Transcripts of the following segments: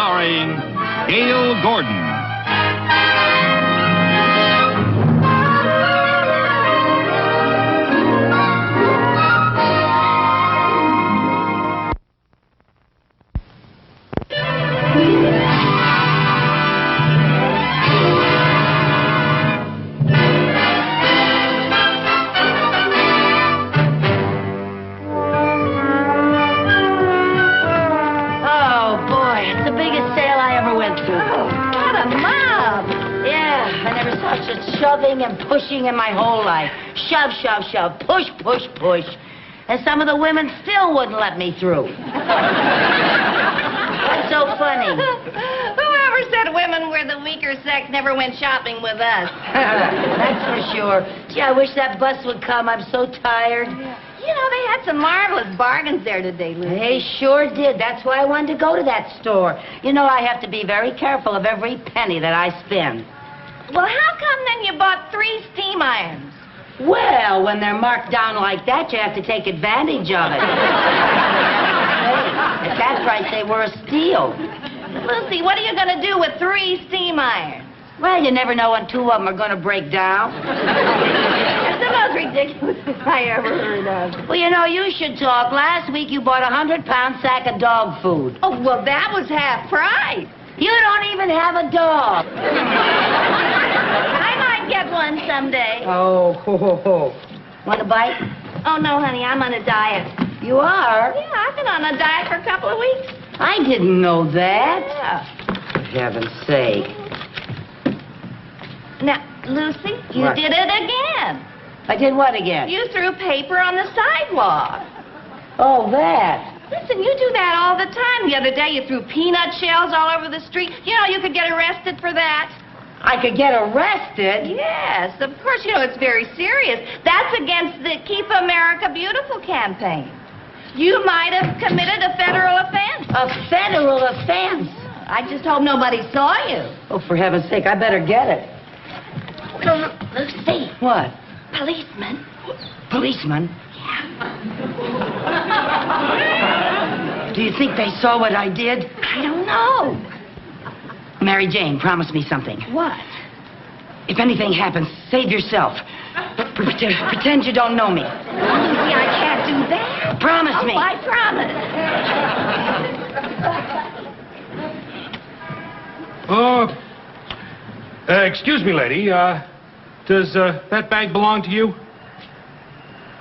starring Gail Gordon. Shoving and pushing in my whole life. Shove, shove, shove. Push, push, push. And some of the women still wouldn't let me through. What's so funny? Whoever said women were the weaker sex never went shopping with us. That's for sure. Gee, I wish that bus would come. I'm so tired. You know, they had some marvelous bargains there today, Lucy. They sure did. That's why I wanted to go to that store. You know, I have to be very careful of every penny that I spend. Well, how come then you bought 3 steam irons? Well, when they're marked down like that, you have to take advantage of it. Hey, at that price, they were a steal. Lucy, what are you going to do with 3 steam irons? Well, you never know when 2 of them are going to break down. That's the most ridiculous thing I ever heard of. Well, you know, you should talk. Last week, you bought a 100-pound sack of dog food. Oh, well, that was half price. You don't even have a dog. I might get one someday. Oh, ho, ho, ho. Want a bite? Oh, no, honey, I'm on a diet. You are? Yeah, I've been on a diet for a couple of weeks. I didn't know that. Yeah. For heaven's sake. Now, Lucy, you What? did it again. I did what again? You threw paper on the sidewalk. Oh, that. Listen, you do that all the time. The other day you threw peanut shells all over the street. You know, you could get arrested for that. I could get arrested? Yes, of course. You know, it's very serious. That's against the Keep America Beautiful campaign. You might have committed a federal offense. A federal offense? I just hope nobody saw you. Oh, for heaven's sake, I better get it. Lucy. What? Policeman. Policeman? Do you think they saw what I did? I don't know. Mary Jane, promise me something. What? If anything happens, save yourself. Pretend you don't know me. Lucy, I can't do that. Promise me. I promise. Excuse me, lady. Does that bag belong to you?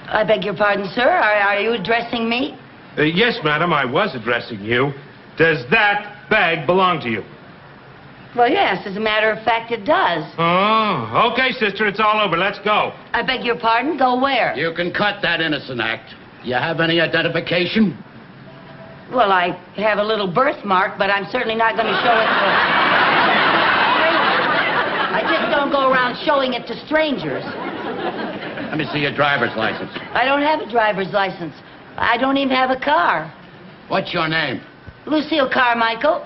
I beg your pardon, sir. Are you addressing me? Yes, madam, I was addressing you. Does that bag belong to you? Well, yes, as a matter of fact, it does. Oh, okay, sister, it's all over. Let's go. I beg your pardon? Go where? You can cut that innocent act. You have any identification? Well, I have a little birthmark, but I'm certainly not going to show it to... I just don't go around showing it to strangers. Let me see your driver's license. I don't have a driver's license. I don't even have a car. What's your name? Lucille Carmichael.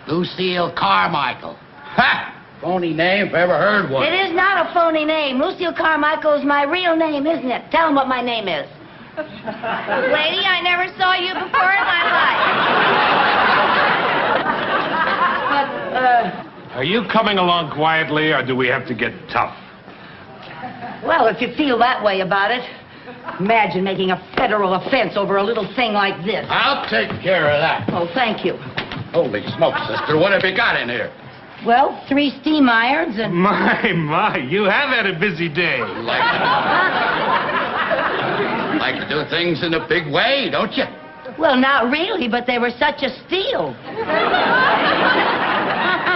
Lucille Carmichael. Ha! Phony name if I ever heard one. It is not a phony name. Lucille Carmichael is my real name, isn't it? Tell them what my name is. Lady, I never saw you before in my life. Are you coming along quietly, or do we have to get tough? Well, if you feel that way about it, imagine making a federal offense over a little thing like this. I'll take care of that. Oh, thank you. Holy smoke, sister. What have you got in here? Well, 3 steam irons and... My, you have had a busy day. Like to do things in a big way, don't you? Well, not really, but they were such a steal.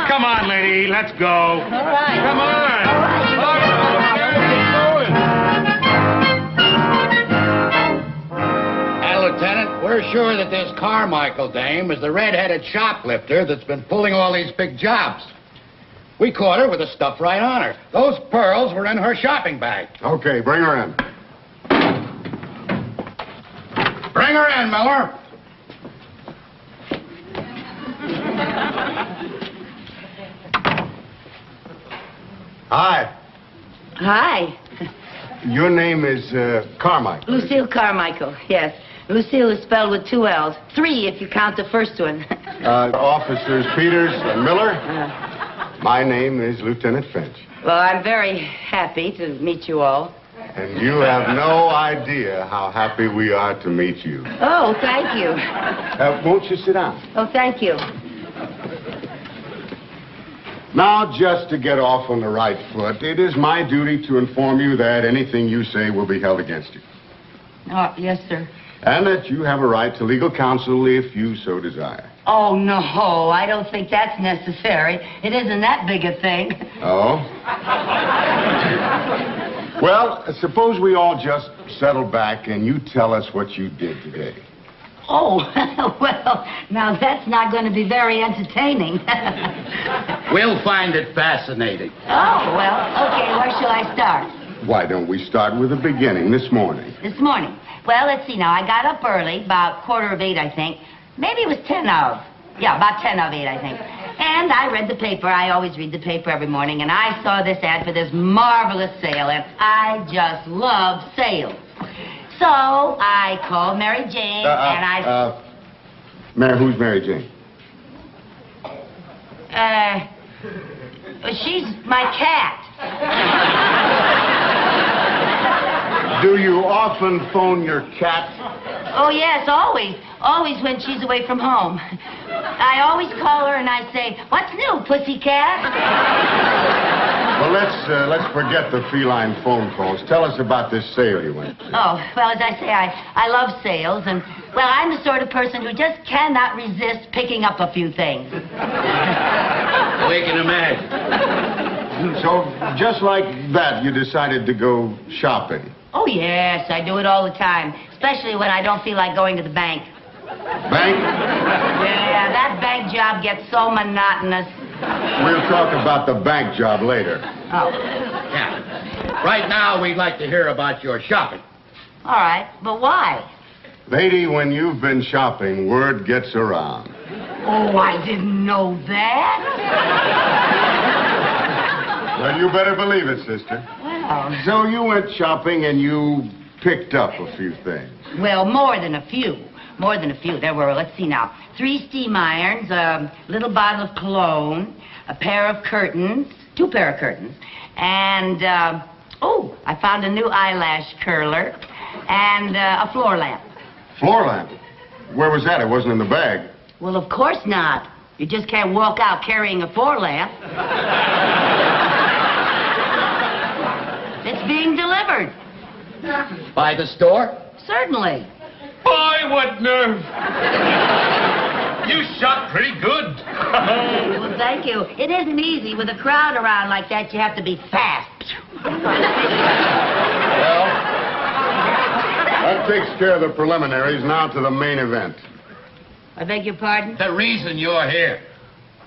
Come on, lady, let's go. All right. Come on. All right. Lieutenant, we're sure that this Carmichael dame is the red-headed shoplifter that's been pulling all these big jobs. We caught her with the stuff right on her. Those pearls were in her shopping bag. Okay, bring her in. Bring her in, Miller. Hi. Hi. Your name is Carmichael. Lucille Carmichael, yes. Lucille is spelled with 2 L's. 3 if you count the first one. Officers Peters and Miller. My name is Lieutenant Finch. Well, I'm very happy to meet you all. And you have no idea how happy we are to meet you. Oh, thank you. Won't you sit down? Oh, thank you. Now, just to get off on the right foot, it is my duty to inform you that anything you say will be held against you. Oh, yes, sir. And that you have a right to legal counsel if you so desire. Oh, no, I don't think that's necessary. It isn't that big a thing. Oh? Well, suppose we all just settle back and you tell us what you did today. Oh, well, now that's not going to be very entertaining. We'll find it fascinating. Oh, well, okay, where shall I start? Why don't we start with the beginning, this morning? This morning. Well, let's see now. I got up early, about 7:45, I think. Maybe it was 10:00. Yeah, about 10:08, I think. And I read the paper. I always read the paper every morning. And I saw this ad for this marvelous sale. And I just love sales. So I called Mary Jane and I... Mary, who's Mary Jane? She's my cat. Do you often phone your cat? Oh, yes, always. Always when she's away from home. I always call her and I say, "What's new, pussycat?" Well, let's forget the feline phone calls. Tell us about this sale you went to. Oh, well, as I say, I love sales, and, well, I'm the sort of person who just cannot resist picking up a few things. We can imagine. So, just like that, you decided to go shopping. Oh, yes, I do it all the time, especially when I don't feel like going to the bank. Bank? Yeah, that bank job gets so monotonous. We'll talk about the bank job later. Oh. Yeah. Right now, we'd like to hear about your shopping. All right, but why? Lady, when you've been shopping, word gets around. Oh, I didn't know that. Well, you better believe it, sister. Well, So you went shopping and you picked up a few things. well, more than a few. More than a few. There were, let's see now, 3 steam irons, a little bottle of cologne, a pair of curtains, 2 pair of curtains, and, I found a new eyelash curler and a floor lamp. Floor lamp? Where was that? It wasn't in the bag. Well, of course not. You just can't walk out carrying a floor lamp. It's being delivered. By the store? Certainly. Boy, what nerve! You shot pretty good. Well, thank you. It isn't easy. With a crowd around like that, you have to be fast. Well, that takes care of the preliminaries. Now to the main event. I beg your pardon? The reason you're here.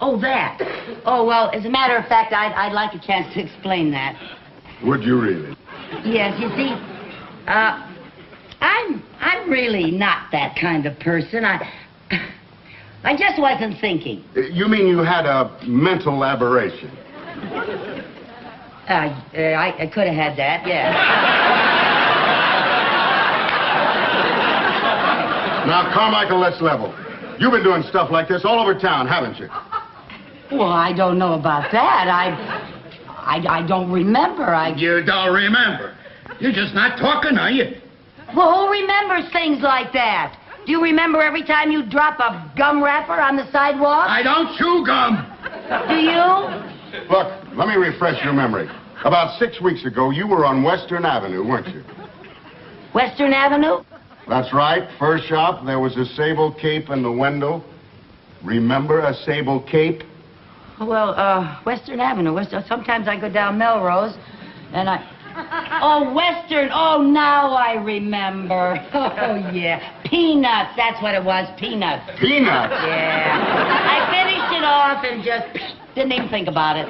Oh, that. Oh, well, as a matter of fact, I'd like a chance to explain that. Would you really? Yes, you see, I'm really not that kind of person. I just wasn't thinking. You mean you had a mental aberration? I could have had that, yeah. Now, Carmichael, let's level. You've been doing stuff like this all over town, haven't you? Well, I don't know about that. I don't remember. You don't remember. You're just not talking, are you? Well, who remembers things like that? Do you remember every time you drop a gum wrapper on the sidewalk? I don't chew gum. Do you? Look, let me refresh your memory. About 6 weeks ago, you were on Western Avenue, weren't you? Western Avenue? That's right. First shop, there was a sable cape in the window. Remember a sable cape? Well, Western Avenue. Sometimes I go down Melrose, and Oh, Western. Oh, now I remember. Oh, yeah. Peanuts. That's what it was. Peanuts. Peanuts? Yeah. I finished it off and just didn't even think about it.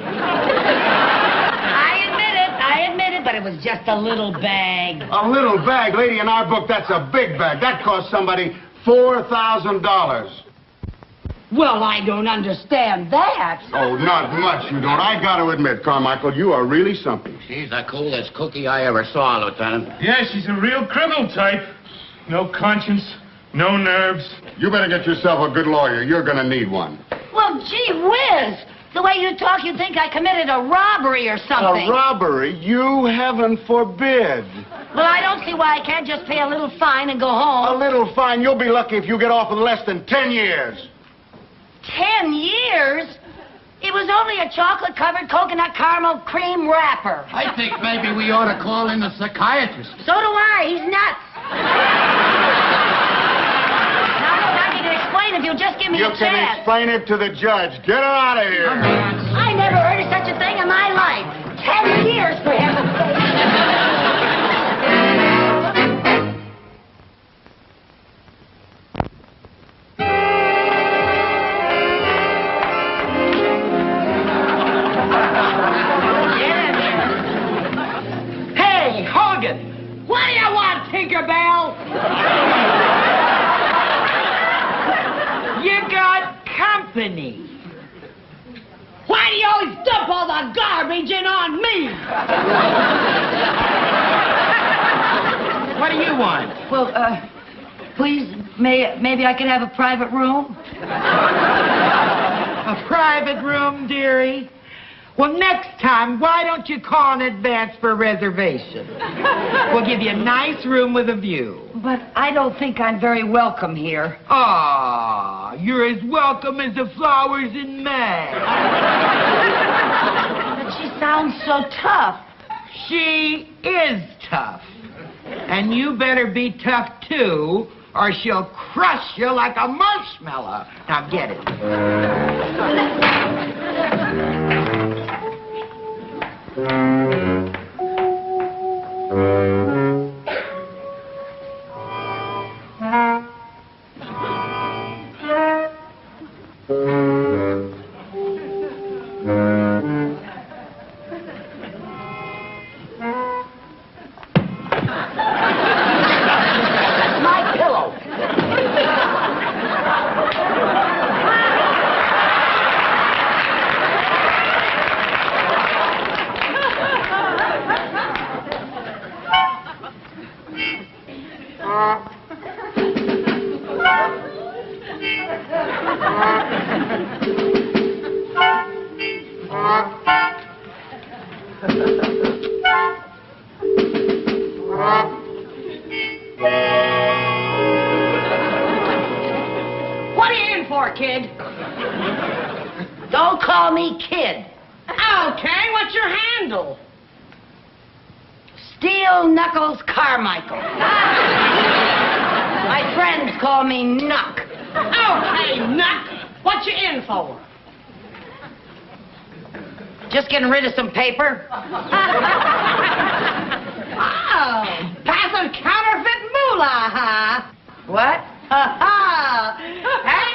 I admit it, but it was just a little bag. A little bag? Lady, in our book, that's a big bag. That cost somebody $4,000. Well, I don't understand that. Oh, not much, you don't. I got to admit, Carmichael, you are really something. She's the coolest cookie I ever saw, Lieutenant. Yeah, she's a real criminal type. No conscience, No nerves. You better get yourself a good lawyer. You're gonna need one. Well, gee whiz! The way you talk, you'd think I committed a robbery or something. A robbery? You heaven forbid. Well, I don't see why I can't just pay a little fine and go A home. little fine. You'll be lucky if you get off with less than 10 years. 10 years? It was only a chocolate-covered coconut caramel cream wrapper. I think maybe we ought to call in a psychiatrist. So do I. He's nuts. Now, look, I can explain if you'll just give me You a can chance. explain it to the judge. Get her out of here. I never heard of such a thing in my life. 10 years, for heaven's sake. Hey, Hogan! What do you want, Tinkerbell? You got company. Why do you always dump all the garbage in on me? What do you want? Well, please, maybe I could have a private room? A private room, dearie? Well, next time, why don't you call in advance for a reservation? We'll give you a nice room with a view. But I don't think I'm very welcome here. Ah, you're as welcome as the flowers in May. But she sounds so tough. She is tough. And you better be tough, too, or she'll crush you like a marshmallow. Now, get it. My pillow. What are you in for, kid? Don't call me kid. Okay, what's your handle? Steel Knuckles Carmichael. My friends call me Knuck. Okay, Nuck. What you in for? Just getting rid of some paper. Oh, passing counterfeit moolah, huh? What?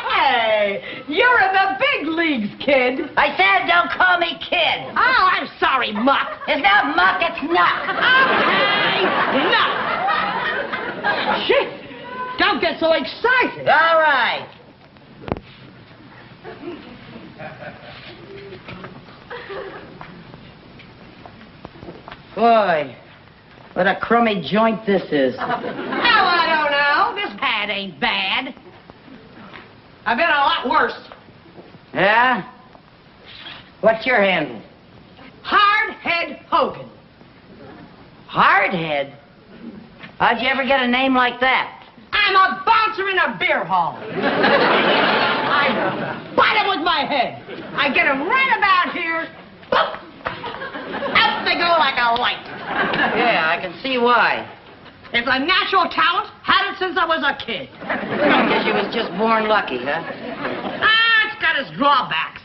Hey, you're in the big leagues, kid. I said don't call me kid. Oh, I'm sorry, Muck. It's not muck, it's Knuck. Okay, Nuck. Shit, don't get so excited. All right. Boy, what a crummy joint this is. Oh, I don't know. This pad ain't bad. I've been a lot worse. Yeah? What's your handle? Hardhead Hogan. Hardhead? How'd you ever get a name like that? I'm a bouncer in a beer hall. I bite 'em with my head. I get 'em right about here. Boop. Out they go like a light. Yeah, I can see why. It's a natural talent. Had it since I was a kid. Guess you was just born lucky, huh? Ah, it's got its drawbacks.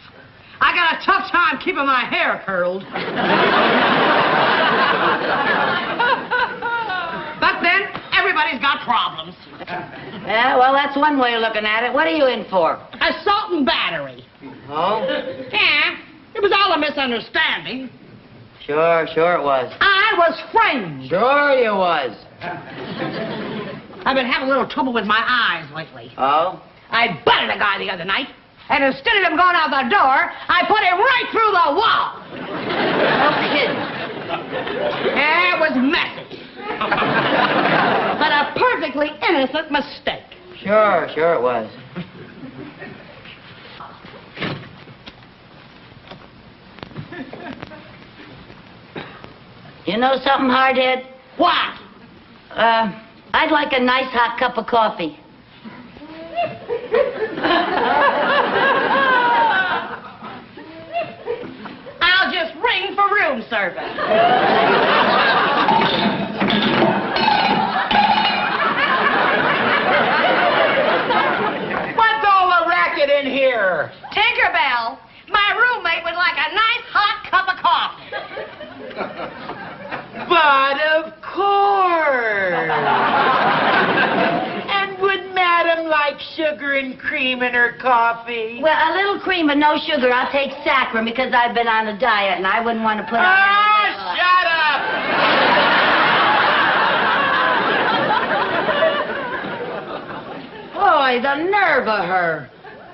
I got a tough time keeping my hair curled. But then, everybody's got problems. Yeah, well, that's one way of looking at it. What are you in for? Assault and battery. Oh? Yeah, it was all a misunderstanding. Sure it was. I was framed. Sure you was. I've been having a little trouble with my eyes lately. Oh? I butted a guy the other night, and instead of him going out the door, I put him right through the wall. No kidding. Yeah, it was messy. But a perfectly innocent mistake. Sure it was. You know something, hardhead? What? I'd like a nice hot cup of coffee. I'll just ring for room service. What's all the racket in here? Tinkerbell, my roommate would like a nice hot cup of coffee. But of course. And would Madam like sugar and cream in her coffee? Well, a little cream and no sugar. I'll take saccharin because I've been on a diet and I wouldn't want to put on... Oh, shut up! Boy, the nerve of her.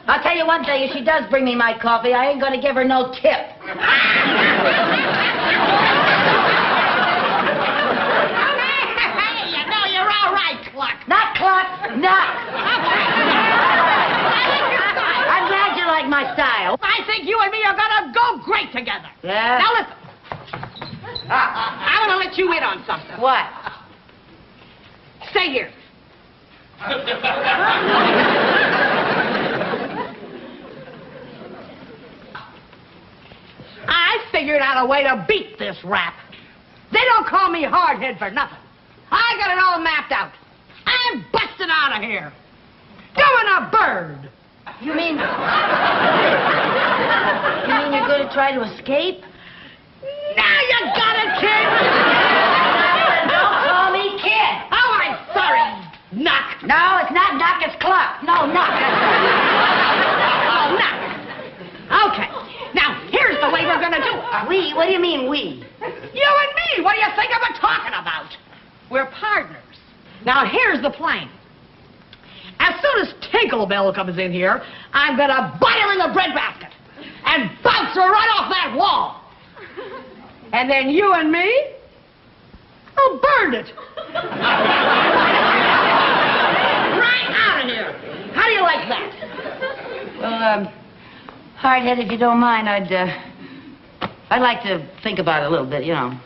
I'll tell you one thing, if she does bring me my coffee, I ain't gonna give her no tip. Not Cluck, Knock. I'm glad you like my style. I think you and me are gonna go great together. Yeah? Now listen. I want to let you in on something. What? Stay here. I figured out a way to beat this rap. They don't call me hardhead for nothing. I got it all mapped out. I'm busting out of here. Doing a bird. You mean you're going to try to escape? Now you got it, kid. Don't call me kid. Oh, I'm sorry. Knock. No, it's not Knock, it's Cluck. No, Knock. Oh, knock. Okay. Now, here's the way we're going to do it. We? What do you mean, we? You and me. What do you think I'm talking about? We're partners. Now, here's the plan. As soon as Tinkerbell comes in here, I'm going to butt her in the breadbasket and bounce her right off that wall. And then you and me will burn it. Right out of here. How do you like that? Well, hardhead, if you don't mind, I'd like to think about it a little bit, you know.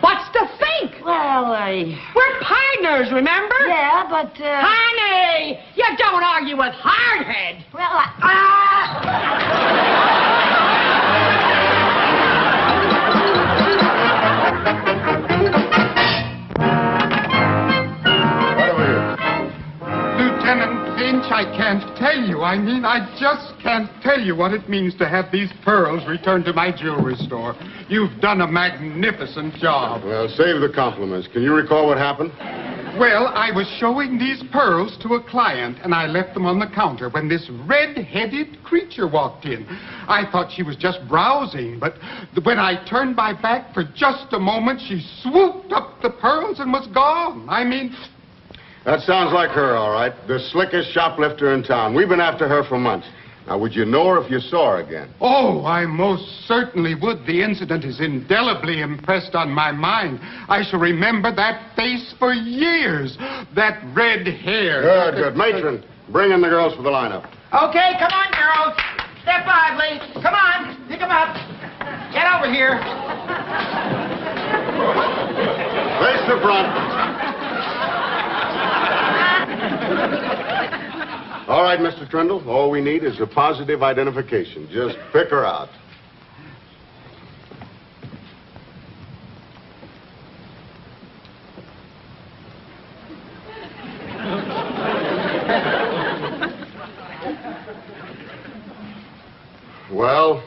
What's to think? Well, We're partners, remember? yeah, but, Honey, you don't argue with hardhead. well, Right over here. Lieutenant Finch, I can't tell you. I just can't tell you what it means to have these pearls returned to my jewelry store. You've done a magnificent job. Well, save the compliments. Can you recall what happened? Well, I was showing these pearls to a client, and I left them on the counter when this red-headed creature walked in. I thought she was just browsing, but when I turned my back for just a moment, she swooped up the pearls and was gone. That sounds like her, all right. The slickest shoplifter in town. We've been after her for months. Now, would you know her if you saw her again? Oh, I most certainly would. The incident is indelibly impressed on my mind. I shall remember that face for years. That red hair. Good. Matron, bring in the girls for the lineup. Okay, come on, girls. Step lively. Come on, pick them up. Get over here. Face the front. All right, Mr. Trindle, all we need is a positive identification. Just pick her out. Well?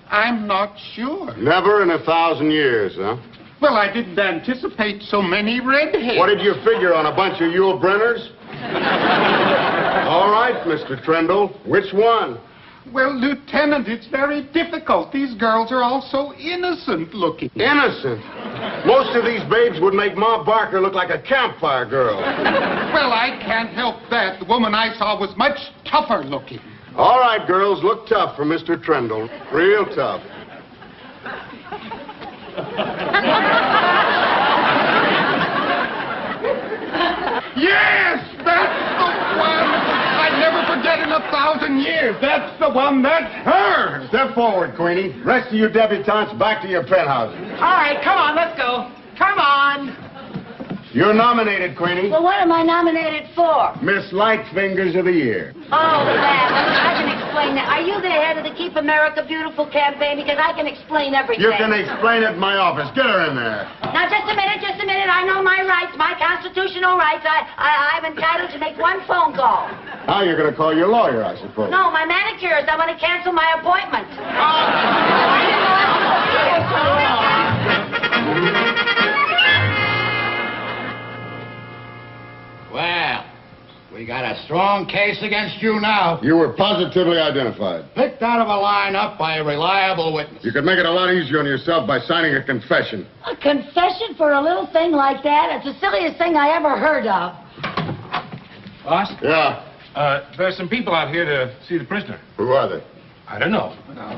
I'm not sure. Never in 1,000 years, huh? Well, I didn't anticipate so many redheads. What did you figure on a bunch of Yule Brenners? All right, Mr. Trindle, which one? Well, Lieutenant, it's very difficult. These girls are all so innocent looking. Innocent? Most of these babes would make Ma Barker look like a campfire girl. Well, I can't help that. The woman I saw was much tougher looking. All right, girls, look tough for Mr. Trindle. Real tough. Yes, that's the one. I'd never forget in 1,000 years. That's the one. That's her. Step forward, Queenie. Rest of you debutantes back to your penthouses. All right, come on, let's go. Come on. You're nominated, Queenie. Well, what am I nominated for? Miss Lightfingers of the Year. Oh, that. I can explain that. Are you the head of the Keep America Beautiful campaign? Because I can explain everything. You can explain it in my office. Get her in there. Now, just a minute. I know my rights, my constitutional rights. I'm entitled to make one phone call. Now you're going to call your lawyer, I suppose. No, my manicurist. I want to cancel my appointment. Well, we got a strong case against you now. You were positively identified. Picked out of a lineup by a reliable witness. You could make it a lot easier on yourself by signing a confession. A confession for a little thing like that? It's the silliest thing I ever heard of. Boss? Yeah. There's some people out here to see the prisoner. Who are they? I don't know.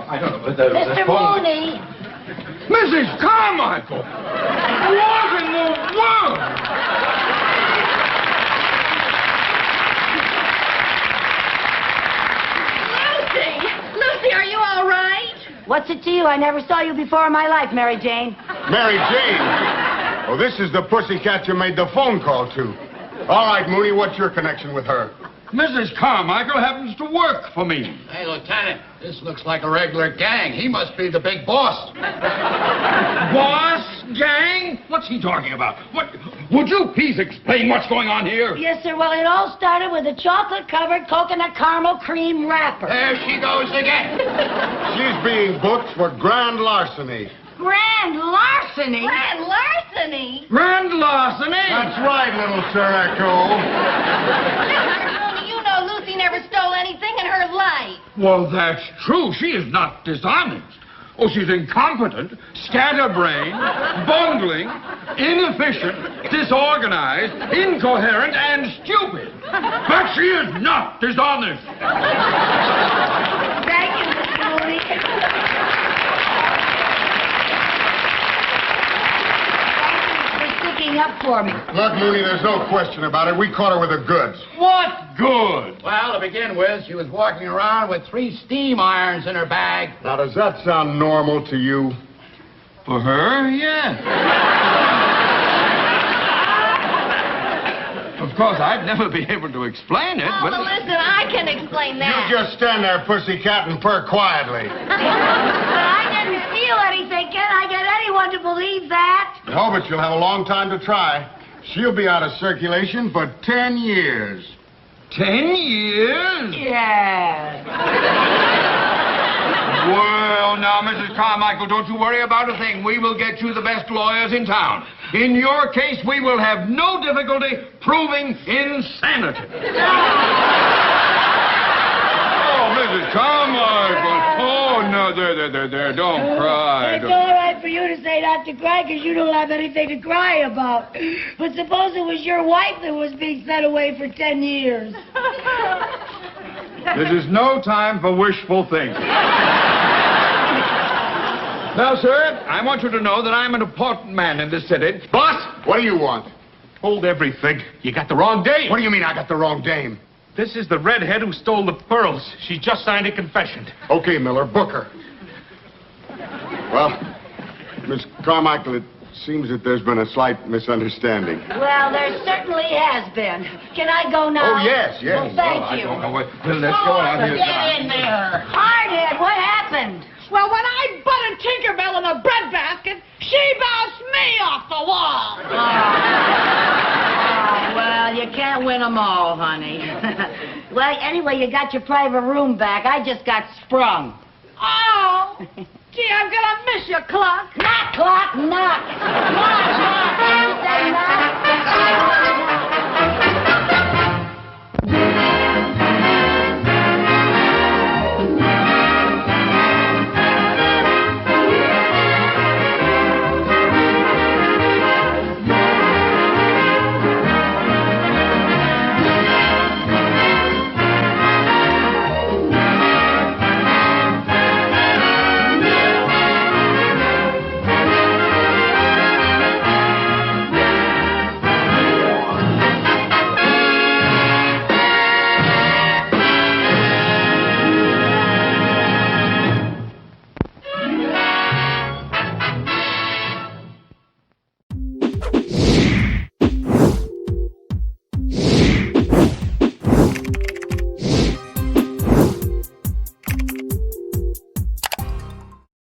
I don't know. Mr. Looney. Mrs. Carmichael! What in the world? Lucy, are you all right? What's it to you? I never saw you before in my life, Mary Jane. Mary Jane. Oh, this is the pussycat you made the phone call to. All right, Mooney, what's your connection with her? Mrs. Carmichael happens to work for me. Hey, Lieutenant, this looks like a regular gang. He must be the big boss. Boss? Gang? What's he talking about? What? Would you please explain what's going on here? Yes, sir. Well, it all started with a chocolate-covered coconut caramel cream wrapper. There she goes again. She's being booked for grand larceny. Grand larceny? Grand larceny? Grand larceny? That's right, little Sir Echo. You know Lucy never stole anything in her life. Well, that's true. She is not dishonest. Oh, she's incompetent, scatterbrained, bungling, inefficient, disorganized, incoherent, and stupid. But she is not dishonest. Thank you, Mr. Looney. Up for me. Look, Looney, there's no question about it. We caught her with the goods. What good? Well, to begin with, she was walking around with 3 steam irons in her bag. Now, does that sound normal to you? For her, yes. Of course, I'd never be able to explain it, Oh, but... well, listen, I can explain that. You just stand there, pussycat, and purr quietly. I didn't steal anything. Can I get anyone to believe that? No, but you'll have a long time to try. She'll be out of circulation for 10 years. 10 years? Yes. Well, now, Mrs. Carmichael, don't you worry about a thing. We will get you the best lawyers in town. In your case, we will have no difficulty proving insanity. Oh, Mrs. Carmichael. Oh, no, there. Don't cry. It's all right for you to say not to cry because you don't have anything to cry about. But suppose it was your wife that was being sent away for 10 years. This is no time for wishful thinking. Now, sir, I want you to know that I'm an important man in this city. Boss, what do you want? Hold everything. You got the wrong dame. What do you mean I got the wrong dame? This is the redhead who stole the pearls. She just signed a confession. Okay, Miller, book her. Well, Miss Carmichael, it seems that there's been a slight misunderstanding. Well, there certainly has been. Can I go now? Oh, yes. Well, thank I you. don't know what... Well, let's go out here. Get in there. Hardhead, what happened? Well, when I butted Tinkerbell in a breadbasket, she bounced me off the wall. Oh, well, you can't win them all, honey. Well, anyway, you got your private room back. I just got sprung. Oh, gee, I'm gonna miss you, Clock. Knock, clock, knock. Knock, knock. Say knock.